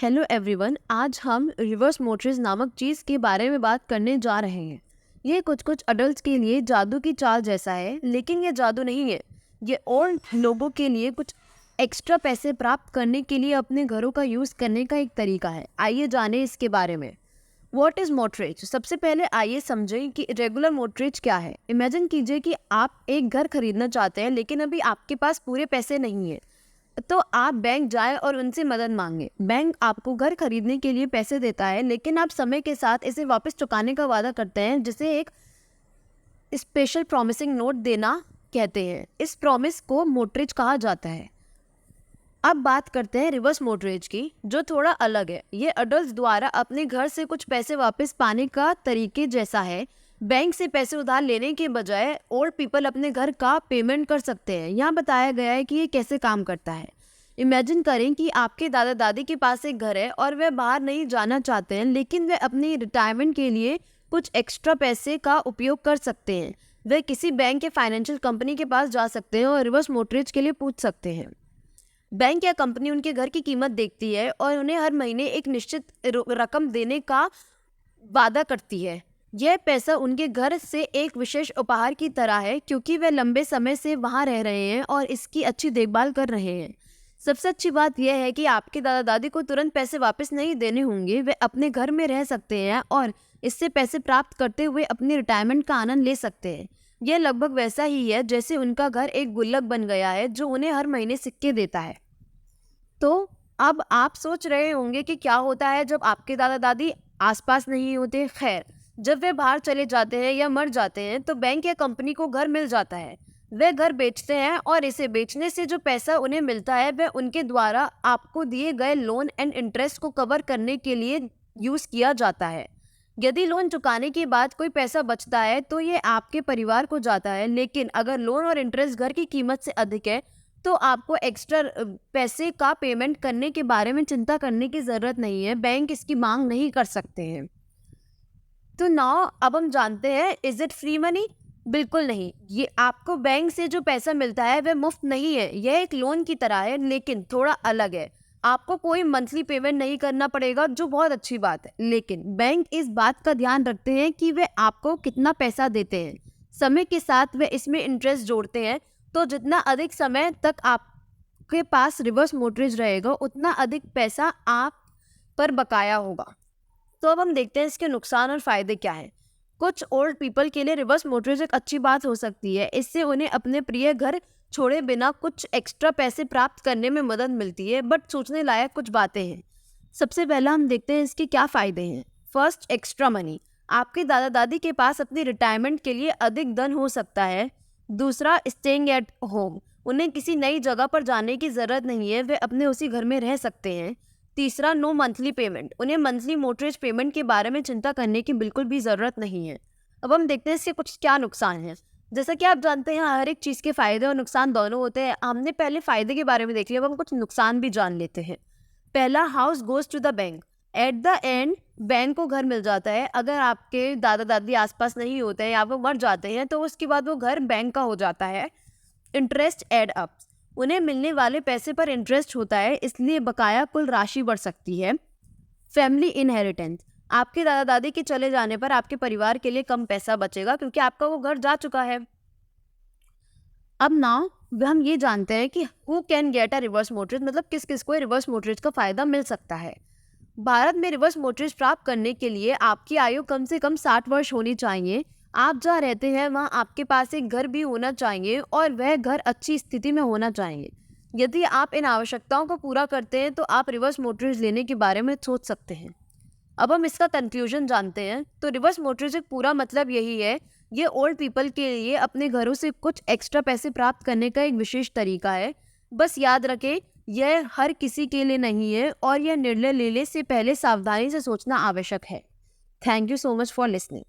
Hello everyone, आज हम reverse mortgage नामक चीज़ के बारे में बात करने जा रहे हैं। ये कुछ अडल्ट्स के लिए जादू की चाल जैसा है, लेकिन ये जादू नहीं है। ये और लोगों के लिए कुछ एक्स्ट्रा पैसे प्राप्त करने के लिए अपने घरों का यूज़ करने का एक तरीका है। आइए जानें इसके बारे में। What is mortgage? सबसे पहले आइए समझें कि रेगुलर मोर्टगेज क्या है। इमेजिन कीजिए कि आप एक घर खरीदना चाहते हैं, लेकिन अभी आपके पास पूरे पैसे नहीं हैं। तो आप बैंक जाए और उनसे मदद मांगे। बैंक आपको घर खरीदने के लिए पैसे देता है, लेकिन आप समय के साथ इसे वापस चुकाने का वादा करते हैं, जिसे एक स्पेशल प्रॉमिसिंग नोट देना कहते हैं। इस प्रॉमिस को मोर्टगेज कहा जाता है। अब बात करते हैं रिवर्स मोर्टगेज की, जो थोड़ा अलग है। ये अडल्ट द्वारा अपने घर से कुछ पैसे वापस पाने का तरीके जैसा है। बैंक से पैसे उधार लेने के बजाय ओल्ड पीपल अपने घर का पेमेंट कर सकते हैं। यहाँ बताया गया है कि ये कैसे काम करता है। इमेजिन करें कि आपके दादा दादी के पास एक घर है और वे बाहर नहीं जाना चाहते हैं, लेकिन वे अपनी रिटायरमेंट के लिए कुछ एक्स्ट्रा पैसे का उपयोग कर सकते हैं। वे किसी बैंक या फाइनेंशियल कंपनी के पास जा सकते हैं और रिवर्स मोर्टगेज के लिए पूछ सकते हैं। बैंक या कंपनी उनके घर की कीमत देखती है और उन्हें हर महीने एक निश्चित रकम देने का वादा करती है। यह पैसा उनके घर से एक विशेष उपहार की तरह है, क्योंकि वे लंबे समय से वहां रह रहे हैं और इसकी अच्छी देखभाल कर रहे हैं। सबसे अच्छी बात यह है कि आपके दादा दादी को तुरंत पैसे वापस नहीं देने होंगे। वे अपने घर में रह सकते हैं और इससे पैसे प्राप्त करते हुए अपनी रिटायरमेंट का आनंद ले सकते हैं। यह लगभग वैसा ही है जैसे उनका घर एक गुल्लक बन गया है, जो उन्हें हर महीने सिक्के देता है। तो अब आप सोच रहे होंगे कि क्या होता है जब आपके दादा दादी आसपास नहीं होते। खैर, जब वे बाहर चले जाते हैं या मर जाते हैं, तो बैंक या कंपनी को घर मिल जाता है। वे घर बेचते हैं और इसे बेचने से जो पैसा उन्हें मिलता है, वह उनके द्वारा आपको दिए गए लोन एंड इंटरेस्ट को कवर करने के लिए यूज़ किया जाता है। यदि लोन चुकाने के बाद कोई पैसा बचता है, तो ये आपके परिवार को जाता है, लेकिन अगर लोन और इंटरेस्ट घर की कीमत से अधिक है, तो आपको एक्स्ट्रा पैसे का पेमेंट करने के बारे में चिंता करने की ज़रूरत नहीं है। बैंक इसकी मांग नहीं कर सकते हैं। तो नाउ अब हम जानते हैं, इज इट फ्री मनी? बिल्कुल नहीं। ये आपको बैंक से जो पैसा मिलता है वह मुफ्त नहीं है। यह एक लोन की तरह है, लेकिन थोड़ा अलग है। आपको कोई मंथली पेमेंट नहीं करना पड़ेगा, जो बहुत अच्छी बात है। लेकिन बैंक इस बात का ध्यान रखते हैं कि वे आपको कितना पैसा देते हैं। समय के साथ वे इसमें इंटरेस्ट जोड़ते हैं, तो जितना अधिक समय तक आपके पास रिवर्स मोर्टगेज रहेगा, उतना अधिक पैसा आप पर बकाया होगा। तो अब हम देखते हैं इसके नुकसान और फायदे क्या हैं। कुछ ओल्ड पीपल के लिए रिवर्स मोर्टगेज एक अच्छी बात हो सकती है। इससे उन्हें अपने प्रिय घर छोड़े बिना कुछ एक्स्ट्रा पैसे प्राप्त करने में मदद मिलती है। बट सोचने लायक कुछ बातें हैं। सबसे पहला हम देखते हैं इसके क्या फ़ायदे हैं। First, extra money. आपके दादा दादी के पास अपनी रिटायरमेंट के लिए अधिक धन हो सकता है। दूसरा, स्टेइंग एट होम। उन्हें किसी नई जगह पर जाने की ज़रूरत नहीं है, वे अपने उसी घर में रह सकते हैं। तीसरा, नो मंथली पेमेंट। उन्हें मंथली मोर्टगेज पेमेंट के बारे में चिंता करने की बिल्कुल भी ज़रूरत नहीं है। अब हम देखते हैं इसके कुछ क्या नुकसान हैं। जैसा कि आप जानते हैं, हर एक चीज़ के फ़ायदे और नुकसान दोनों होते हैं। हमने पहले फ़ायदे के बारे में देख लिया, अब हम कुछ नुकसान भी जान लेते हैं। पहला, house goes to the bank. At the end bank को घर मिल जाता है। अगर आपके दादा दादी आसपास नहीं होते हैं या वो मर जाते हैं, तो उसके बाद वो घर बैंक का हो जाता है। Interest add up. उन्हें मिलने वाले पैसे पर इंटरेस्ट होता है, इसलिए बकाया कुल राशि बढ़ सकती है। Family inheritance. आपके दादा दादी के चले जाने पर आपके परिवार के लिए कम पैसा बचेगा, क्योंकि आपका वो घर जा चुका है। अब नाउ हम ये जानते हैं कि who can get a reverse mortgage, मतलब किस किस को रिवर्स मोर्टगेज का फ़ायदा मिल सकता है। भारत में रिवर्स मोर्टगेज प्राप्त करने के लिए आपकी आयु कम से कम 60 वर्ष होनी चाहिए। आप जहाँ रहते हैं वहाँ आपके पास एक घर भी होना चाहिए और वह घर अच्छी स्थिति में होना चाहिए। यदि आप इन आवश्यकताओं को पूरा करते हैं, तो आप रिवर्स मोर्टगेज लेने के बारे में सोच सकते हैं। अब हम इसका कंक्लूजन जानते हैं। तो रिवर्स मोर्टगेज का पूरा मतलब यही है, ये ओल्ड पीपल के लिए अपने घरों से कुछ एक्स्ट्रा पैसे प्राप्त करने का एक विशेष तरीका है। बस याद रखें, यह हर किसी के लिए नहीं है और यह निर्णय लेने से पहले सावधानी से सोचना आवश्यक है। Thank you so much for listening.